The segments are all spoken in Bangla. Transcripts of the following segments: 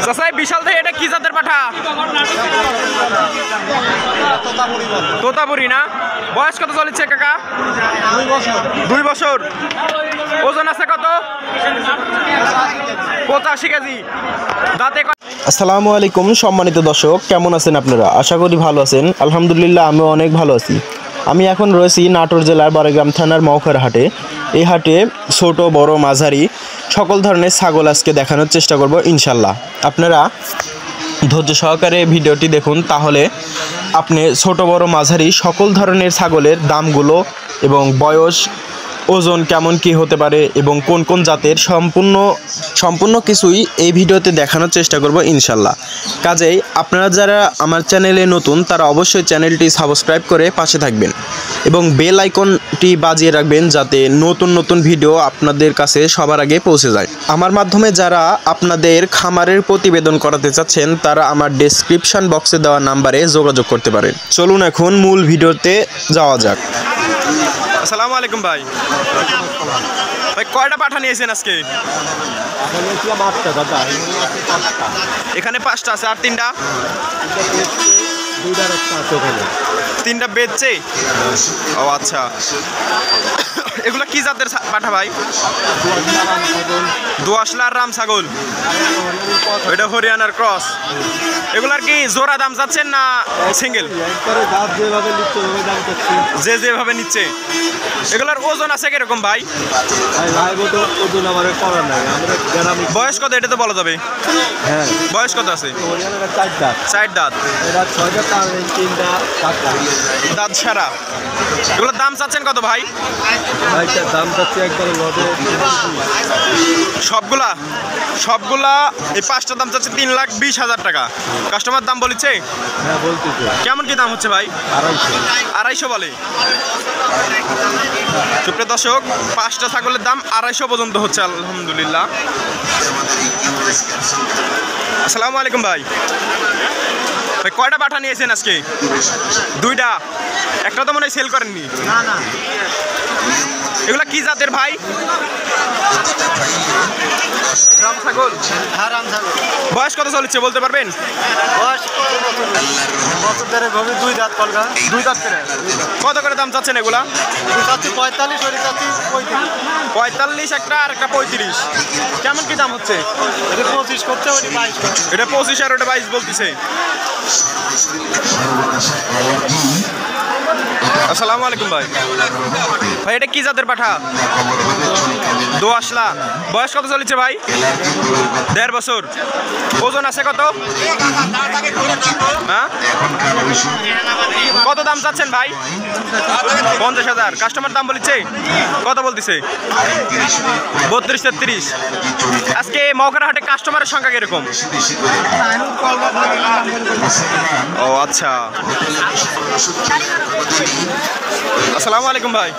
চাচা বিশাল থেকে এটা কি জাতের পাঠা? তোতাপুরি না? বয়স কত চলেছে কাকা? 2 বছর। ওজন আছে কত? 85 কেজি। দাঁতে আসসালামু আলাইকুম সম্মানিত দর্শক, কেমন আছেন আপনারা? আশা করি ভালো আছেন। আলহামদুলিল্লাহ আমিও অনেক ভালো আছি। আমি এখন রয়েছি নাটোর জেলার বারগ্রাম থানার মৌখার হাটে। এই হাটে ছোট বড় মাঝারি সকল ধরনের ছাগল আজকে দেখানোর চেষ্টা করব ইনশাল্লাহ। আপনারা ধৈর্য সহকারে ভিডিওটি দেখুন, তাহলে আপনি ছোট বড় মাঝারি সকল ধরনের ছাগলের দামগুলো এবং বয়স, ওজন কেমন কি হতে পারে এবং কোন কোন জাতের সম্পূর্ণ কিছুই এই ভিডিওতে দেখানোর চেষ্টা করব ইনশাল্লাহ। কাজেই আপনারা যারা আমার চ্যানেলে নতুন তারা অবশ্যই চ্যানেলটি সাবস্ক্রাইব করে পাশে থাকবেন এবং বেল আইকনটি বাজিয়ে রাখবেন, যাতে নতুন নতুন ভিডিও আপনাদের কাছে সবার আগে পৌঁছে যায়। আমার মাধ্যমে যারা আপনাদের খামারের প্রতিবেদন করাতে চাচ্ছেন তারা আমার ডেসক্রিপশন বক্সে দেওয়া নাম্বারে যোগাযোগ করতে পারেন। চলুন এখন মূল ভিডিওতে যাওয়া যাক। আসসালামু আলাইকুম ভাই। ভাই কয়টা পাঠা নিয়েছেন আজকে? এখানে 5টা আছে, আর 3টা? 3টা বেচছে। ও আচ্ছা, এগুলা কি জাতের পাঠা ভাই? দোয়াশলার রাম ছাগল, এটা হরিয়ানার ক্রস। এগুলার কি জোড়া দাম যাচ্ছেন না সিঙ্গেল? যে যেভাবে নিচ্ছে। এগুলার ওজন আছে কিরকম ভাই? বয়স কত এটা তো বলা যাবে? হ্যাঁ, বয়স কত আছে? 4 দাঁত। দাঁত সারা। এগুলোর দাম চাচ্ছেন কত ভাই? দাম চাচ্ছি একবার সবগুলা এই 5টার দাম চাচ্ছে 3,20,000 টাকা। কাস্টমার দাম বলেছে? হ্যাঁ বলতেছে। কেমন কি দাম হচ্ছে ভাই? 250 বলে। সুপ্রিয় দর্শক, 5টা ছাগলের দাম 250 পর্যন্ত হচ্ছে আলহামদুলিল্লাহ। আসসালামু আলাইকুম ভাই। ভাই কয়টা পাঠা নিয়েছেন আজকে? 2টা। একটা তো মনে হয় সেল করেননি। না। এগুলা কি জাতের ভাই? রাম ছাগল। হ্যাঁ, রাম ছাগল। বয়স কত চলেছে বলতে পারবেন? বয়স বছর ধরে গভীর 2 দাঁত কলগা। 2 দাঁত করে। কত করে দাম চাচ্ছেন এগুলা? চাচ্ছি 45, ওই চাচ্ছি 35। 45 একটা, আর একটা 35। কেমন কি দাম হচ্ছে? এটা 25 করছে, ওইটি 22 করছে। এটা 25 আর ওটা 22 বলতেছে। আসসালামু আলাইকুম ভাই। ভাই এটা কি জাতের পাঠা? দোয়াশলা। বয়স কত চলেছে ভাই? 1.5 বছর। ওজন আছে কত? হ্যাঁ, কত দাম চাচ্ছেন ভাই? 50,000। কাস্টমার দাম বলেছে কত? বলতেছে 32-33। আজকে মৌখার হাটে কাস্টমারের সংখ্যা কিরকম? ও আচ্ছা। আসসালামু আলাইকুম ভাই।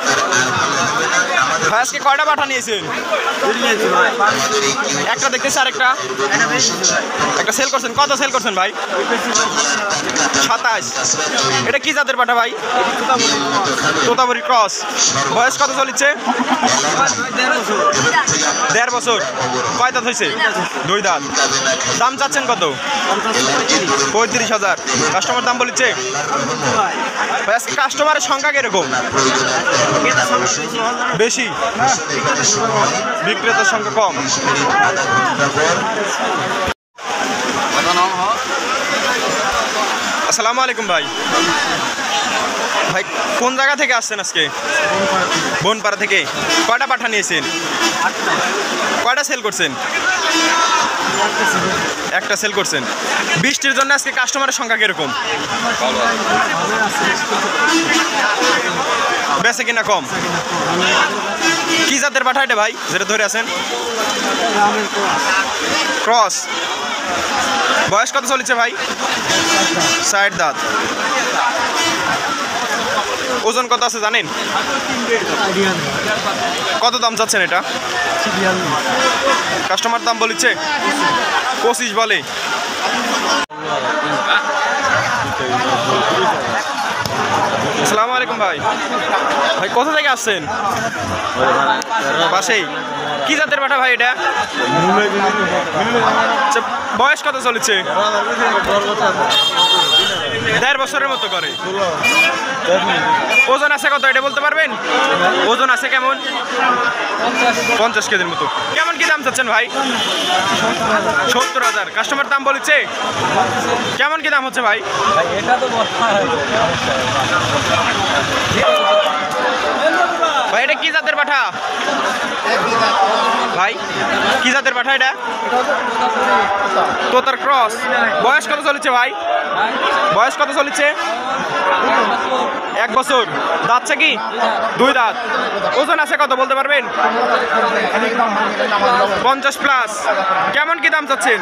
ভাই আজকে কয়টা পাঠা নিয়েছেন? একটা দেখতেছি, আর একটা সেল করছেন। কত সেল করছেন ভাই? 27। এটা কি জাতের পাঠা ভাই? তোতাপুরি ক্রস। বয়স কত চলেছে? 1.5 বছর। কয় দাঁত হয়েছে? 2 দাঁত। দাম চাচ্ছেন কত? 35,000। কাস্টমার দাম বলেছে? ভাই আজকে কাস্টমারের সংখ্যা কিরকম? বেশি, বিক্রেতার সংখ্যা কম। আসসালামু আলাইকুম ভাই। ভাই কোন জায়গা থেকে আসছেন আজকে? বনপাড়া থেকে। কয়টা পাঠা নিয়েছেন? কয়টা সেল করছেন? একটা সেল করছেন। বৃষ্টির জন্য আজকে কাস্টমারের সংখ্যা কিরকম? বেচে কিনা কম। কি জাতের পাঠা এটা ভাই যেটা ধরে আছেন? ক্রস। বয়স কত চলেছে ভাই? 4 দাঁত। ওজন কত আছে জানেন? কত দাম চাচ্ছেন এটা? কাস্টমার দাম বলেছে 25 বলে। আসসালামু আলাইকুম ভাই। ভাই কোথা থেকে আসছেন? পাশেই। কি জাতের পাঠা ভাই এটা? আচ্ছা, বয়স কত চলেছে? 1.5 বছরের মতো করে। ওজন আছে কত এটা বলতে পারবেন? ওজন আছে কেমন? 50 কেজির মতো। কেমন কি দাম চাচ্ছেন ভাই? 70,000। কাস্টমার দাম বলেছে কেমন কি দাম হচ্ছে ভাই? ভাই এটা কি জাতের পাঠা ভাই? কি জাতের পাঠা এটা? তোতার ক্রস। বয়স কত চলেছে ভাই? বয়স কত চলেছে? 1 বছর। দাঁতছে কি? 2 দাঁত। ওজন আছে কত বলতে পারবেন? 50+। কেমন কি দাম চাচ্ছেন?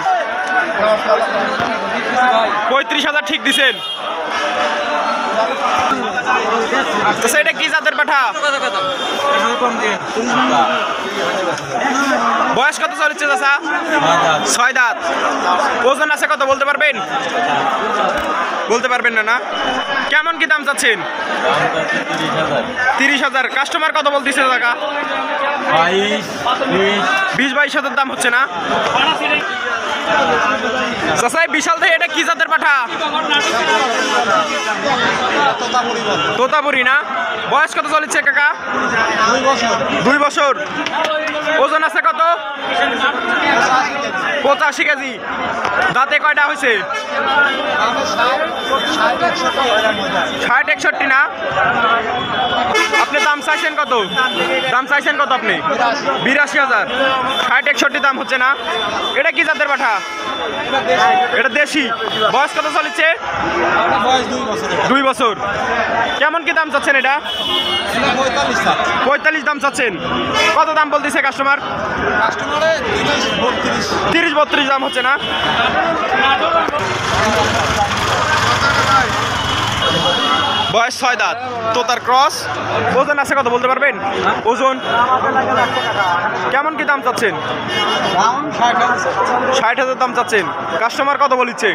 35,000 ঠিক দিছেন। সেটা কি জাতের পাঠা? বয়স কত চলেছে চাচা? 6 দাঁত। ওজন আছে কত বলতে পারবেন? বলতে পারবেন না? কেমন কি দাম চাচ্ছেন? 30,000। কাস্টমার কত বলতেছে টাকা? 20-22,000 দাম হচ্ছে না? চাচা বিশাল থেকে এটা কি জাতের পাঠা? তোতাপুরি না? বয়স কত চলেছে কাকা? 2 বছর। ওজন আছে কত? 85 কেজি। দাঁতে কয়টা হয়েছে? 60-61 না? আপনি দাম চাইছেন কত? দাম চাইছেন কত আপনি? 82,000। 60-61 দাম হচ্ছে না? এটা কি জাতের পাঠা? এটা দেশি। বয়স কত চলেছে? 2 বছর। কেমন কি দাম চাচ্ছেন এটা? 45 দাম চাচ্ছেন। কত দাম বলতেছে কাস্টমার? 30-32 দাম হচ্ছে না? বয়স 6 দাঁত। তোতার ক্রস। ওজন আছে কত বলতে পারবেন? ওজন কেমন কি দাম চাচ্ছেন? 60,000 দাম চাচ্ছেন। কাস্টমার কত বলিচ্ছে?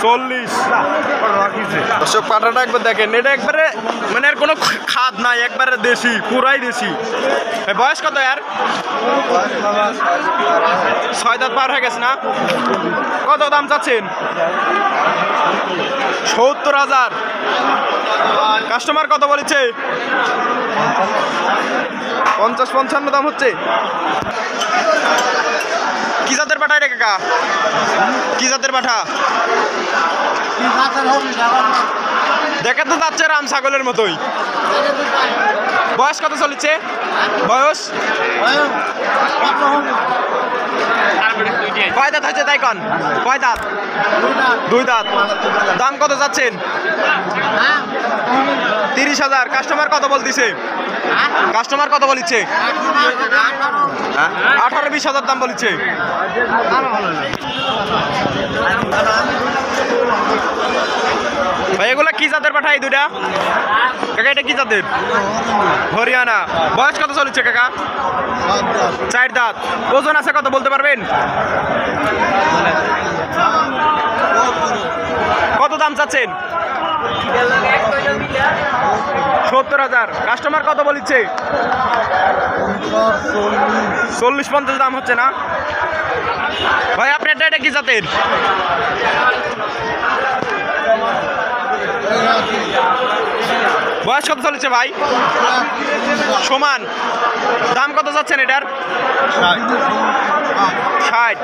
40। দর্শক পাঠাটা একবার দেখেন, এটা একবারে মানে আর কোনো খাদ নাই, একবারে দেশি, পুরাই দেশি। বয়স কত আর? 6 দাঁত পার হয়ে গেছে না? কত দাম চাচ্ছেন? 70,000। কাস্টমার কত বলেছে? 50-55 দাম হচ্ছে। কি জাতের পাঠা এটা কাকা? কি জাতের পাঠা? দেখে তো যাচ্ছে রাম ছাগলের মতোই। বয়স কত চলেছে? বয়স কয় দাঁত হয়েছে তাই কন? কয় দাঁত? 2 দাঁত। দাম কত যাচ্ছেন? 30,000। কাস্টমার কত বলতেছে? কাস্টমার কত বলছে? 18-20,000 দাম বলছে। ভাই এগুলা কি জাতের পাঠা এই দুইটা? কাকা এটা কি জাতের? হরিয়ানা। বয়স কত চলেছে কাকা? 4 দাঁত। ওজন আছে কত বলতে পারবেন? কত দাম চাচ্ছেন? 70,000। কাস্টমার কত বলছে? 40-50 দাম হচ্ছে না? ভাই আপনার এটা কি জাতের? বয়স কত চলেছে ভাই? সমান। দাম কত যাচ্ছেন এটার? 60।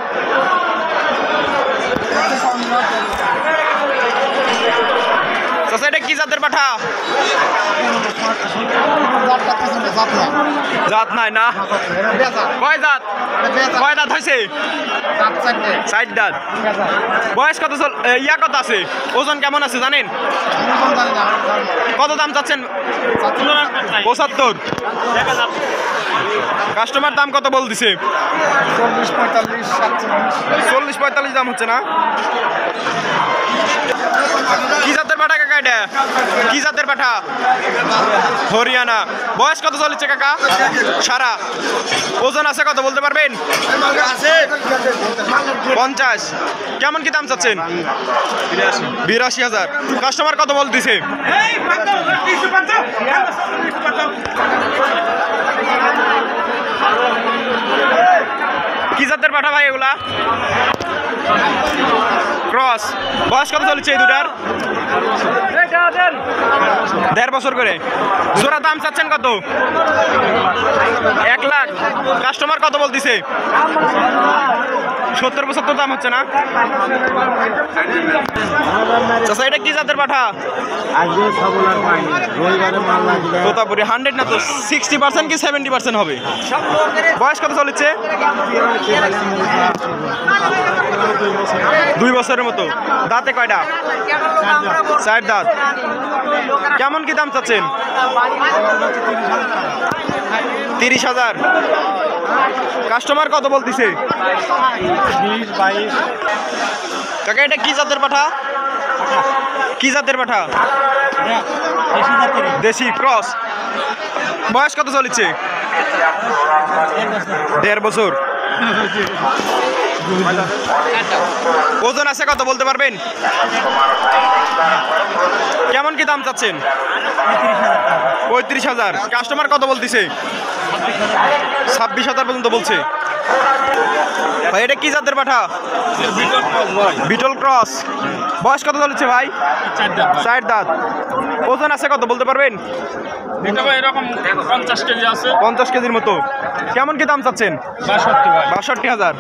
এটা কি জাতের পাঠা? জাত নাই না? কয় দাঁত? কয় দাঁত হয়েছে? 4 দাঁত। বয়স কত ইয়া কত আছে? ওজন কেমন আছে জানেন? কত দাম চাচ্ছেন? 75। কাস্টমার দাম কত বল দিছে? 40-45 দাম হচ্ছে না? কি জাতের জাতের পাঠা কাকা এটা? কি জাতের পাঠা? হরিয়ানা। বয়স কত চলেছে কাকা? সারা। ওজন আছে কত বলতে পারবেন? 50। কেমন কি দাম চাচ্ছেন? 82,000। কাস্টমার কত বলতেছে? কি জাতের পাঠা ভাই এগুলা? ক্রস। বয়স কত চলছে এই দুটার? 1.5 বছর করে। জোড়া দাম চাচ্ছেন কত? 1 লাখ। কাস্টমার কত বলতেছে? 70-75 দাম হচ্ছে না? চাচা এটা কি জাতের পাঠা? তোতাপুরি। 100 না তো 60% কি 70% হবে? বয়স কত চলেছে? 2 বছরের মতো। দাঁতে কয়টা? 4 দাঁত। কেমন কি দাম চাচ্ছেন? 30,000। কাস্টমার কত বলতেছে? 20-22। কাকা এটা কি জাতের পাঠা? কি জাতের পাঠা? দেশি ক্রস। বয়স কত চলেছে? 1.5 বছর। ওজন আছে কত বলতে পারবেন? কেমন কি দাম চাচ্ছেন? 35,000। কাস্টমার কত বলতেছে? 26,000 পর্যন্ত বলছে। ভাই এটা কি জাতের পাঠা? বিটল ক্রস। বয়স কত চলেছে ভাই? 4 দাঁত। ওজন আছে কত বলতে পারবেন? এরকম 50 কেজি আছে। 50 কেজির মতো। কেমন কি দাম চাচ্ছেন? 62,000।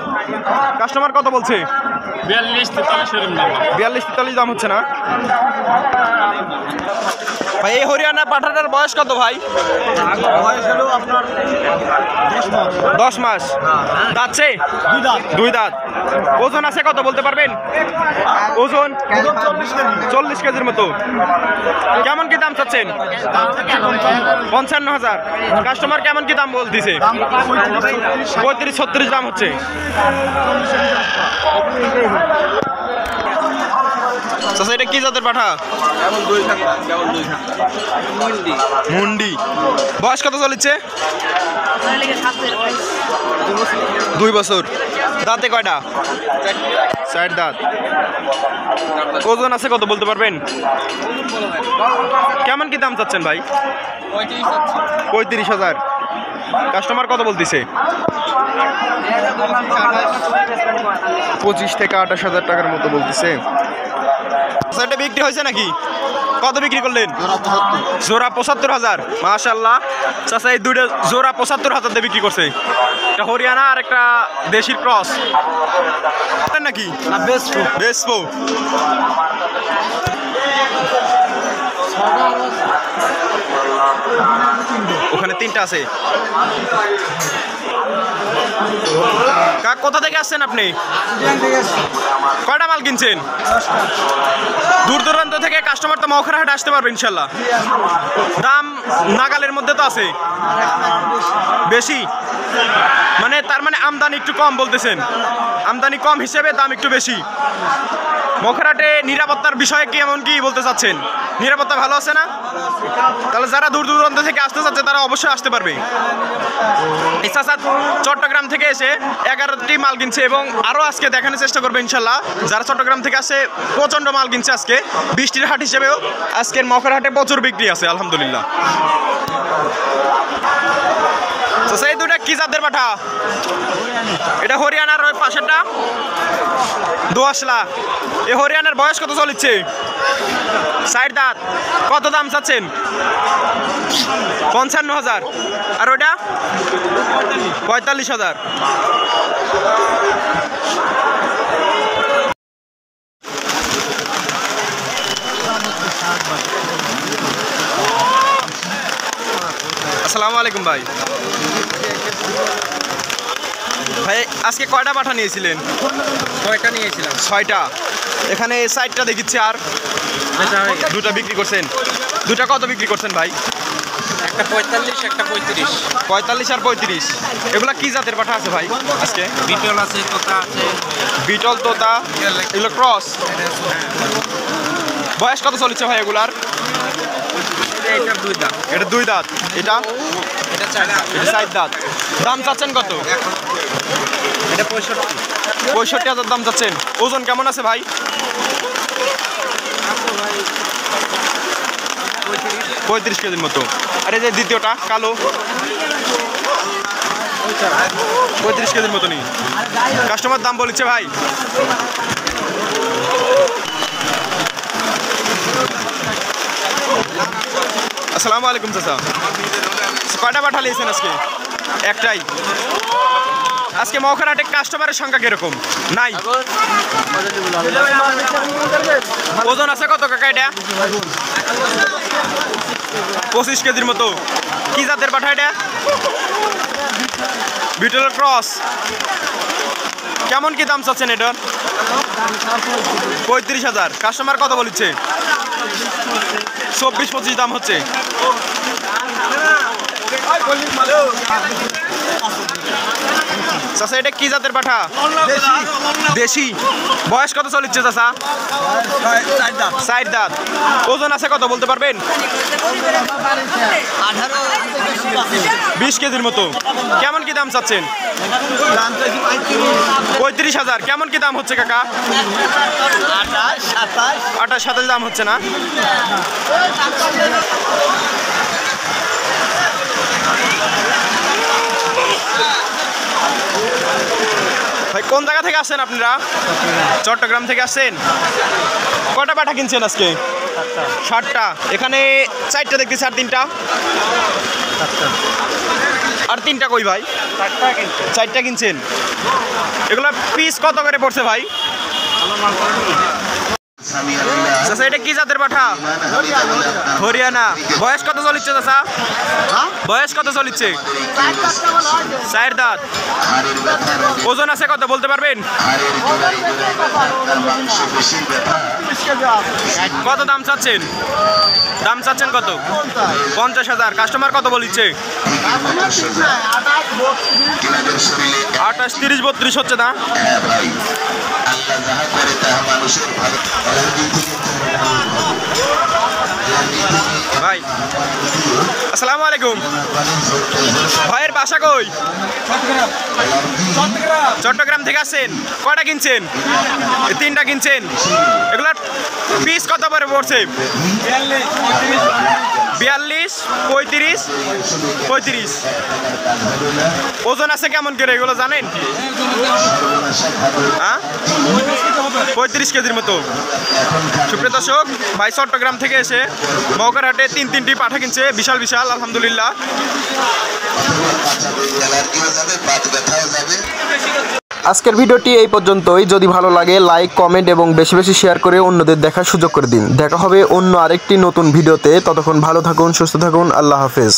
কাস্টমার কত বলছে? 42-43 দাম হচ্ছে না? ভাই এই হরিয়ানা পাঠাটার বয়স কত ভাই? 10 মাস। দাঁতছে? 2 দাঁত। ওজন আছে কত বলতে পারবেন? ওজন 40 কেজির মতো। কেমন কি দাম চাচ্ছেন? 55,000। কাস্টমার কেমন কি দাম বলতেছে? 35-36 দাম হচ্ছে। চাচা এটা কি জাতের পাঠা? মুন্ডি। বয়স কত চলেছে? 2 বছর। দাঁতে কয়টা? 4 দাঁত। ওজন আছে কত বলতে পারবেন? কেমন কি দাম চাচ্ছেন ভাই? 35,000। কাস্টমার কত বলতেছে? 25 থেকে 28,000 টাকার মতো বলতেছে। এটা বিক্রি হয়েছে নাকি? কত বিক্রি করলেন? জোড়া 75,000। মাশাআল্লাহ। চাচা এই দুটো জোড়া 75,000 দিয়ে বিক্রি করছে। একটা হরিয়ানা আর একটা দেশির ক্রস নাকি? বেসপো। ওখানে 3টা আছে। কোথা থেকে আসছেন আপনি? কয়টা মাল কিনছেন? দূর দূরান্ত থেকে কাস্টমার তো মৌখার হাটে আসতে পারবে ইনশাল্লাহ। দাম নাগালের মধ্যে তো আছে? বেশি মানে তার মানে আমদানি একটু কম বলতেছেন? আমদানি কম হিসেবে দাম একটু বেশি। মৌখার হাটে নিরাপত্তার বিষয়ে কি এমন কি বলতে চাচ্ছেন? নিরাপত্তা ভালো আছে না? তাহলে যারা দূর দূরান্ত থেকে আসতে চাচ্ছে তারা অবশ্যই আসতে পারবে। চট্টগ্রাম থেকে এসে 11টি মাল কিনছে এবং আরও আজকে দেখানোর চেষ্টা করবে ইনশাল্লাহ। যারা চট্টগ্রাম থেকে আসে প্রচণ্ড মাল কিনছে আজকে। বৃষ্টির হাট হিসেবেও আজকের মৌখার হাটে প্রচুর বিক্রি আছে আলহামদুলিল্লাহ। তো সেই দুটা কি জাতের পাঠা? এটা হরিয়ানার ওই পাশেরটা দোয়াশলা। এই হরিয়ানার বয়স কত চলেছে? 4 দাঁত। কত দাম চাচ্ছেন? 55,000। আর ওইটা 45,000। আসসালামু আলাইকুম ভাই। ভাই আজকে কয়টা পাঠা নিয়েছিলেন? 6টা নিয়েছিলাম। 6টা। এখানে এই সাইডটা দেখিচ্ছি আর 2টা বিক্রি করছেন। 2টা কত বিক্রি করছেন ভাই? একটা 45, একটা 35। 45 আর 35। এগুলা কি জাতের পাঠা আছে ভাই আজকে? বিটল আছে, তোতা আছে। বিটল, তোতা, এগুলো ক্রস। বয়স কত চলছে ভাই এগুলার? এটা 2 দাঁত। এটা 4 দাঁত। দাম চাচ্ছেন কত? এটা 65,000 দাম চাচ্ছেন। ওজন কেমন আছে ভাই? 35 কেজির মতো। আর এই যে দ্বিতীয়টা কালো, 35 কেজির মতো নেই। কাস্টমার দাম বলেছে ভাই? আসসালামু আলাইকুম চাচা। কয়টা পাঠা নিয়েছেন আজকে? একটাই। আজকে মৌখার হাটে কাস্টমারের সংখ্যা কিরকম? নাই। ওজন আছে কত কাকা এটা? 25 কেজির মতো। কি জাতের পাঠা এটা? বিটল ক্রস। কেমন কি দাম চাচ্ছেন এটার? 35,000। কাস্টমার কত বলছে? 24-25 দাম হচ্ছে। চাচা এটা কি জাতের পাঠা? দেশি। বয়স কত চলছে চাচা? 4 দাঁত। ওজন আছে কত বলতে পারবেন? 20 কেজির মতো। কেমন কি দাম চাচ্ছেন? 35,000। কেমন কি দাম হচ্ছে কাকা? 28-27 দাম হচ্ছে না? ভাই কোন জায়গা থেকে আসছেন আপনারা? চট্টগ্রাম থেকে আসছেন। কটা পাঠা কিনছেন আজকে? 60টা। এখানে 4টা দেখতেছি, আর 3টা? আর 3টা কই ভাই? 4টা কিনছেন। এগুলো পিস কত করে পড়ছে ভাই? চাচা এটা কি জাতের পাঠা? হরিয়ানা। বয়স কত চলছে চাচা? বয়স কত চলছে? 4 দাঁত। ওজন আছে কত বলতে পারবেন? কত দাম চাচ্ছেন? দাম চাচ্ছেন কত? 50,000। কাস্টমার কত বলছে? 28, 30, 32 হচ্ছে না? ভাই আসসালামু আলাইকুম। ভাইয়ের বাসা কই? চট্টগ্রাম থেকে আসছেন। কয়টা কিনছেন? 3টা কিনছেন। এগুলার পিস কত করে পড়ছে? 42, 35, 35। ওজন আছে কেমন করে এগুলো জানেন? হ্যাঁ 35 কেজির মতো। সুপ্রিয় দর্শক, ভাই চট্টগ্রাম থেকে এসে মৌখার হাটে 3টি পাঠা কিনছে, বিশাল বিশাল। আলহামদুলিল্লাহ। আজকের ভিডিওটি এই পর্যন্তই। যদি ভালো লাগে লাইক, কমেন্ট এবং বেশি বেশি শেয়ার করে অন্যদের দেখার সুযোগ করে দিন। দেখা হবে অন্য আরেকটি নতুন ভিডিওতে। ততক্ষণ ভালো থাকুন, সুস্থ থাকুন। আল্লাহ হাফেজ।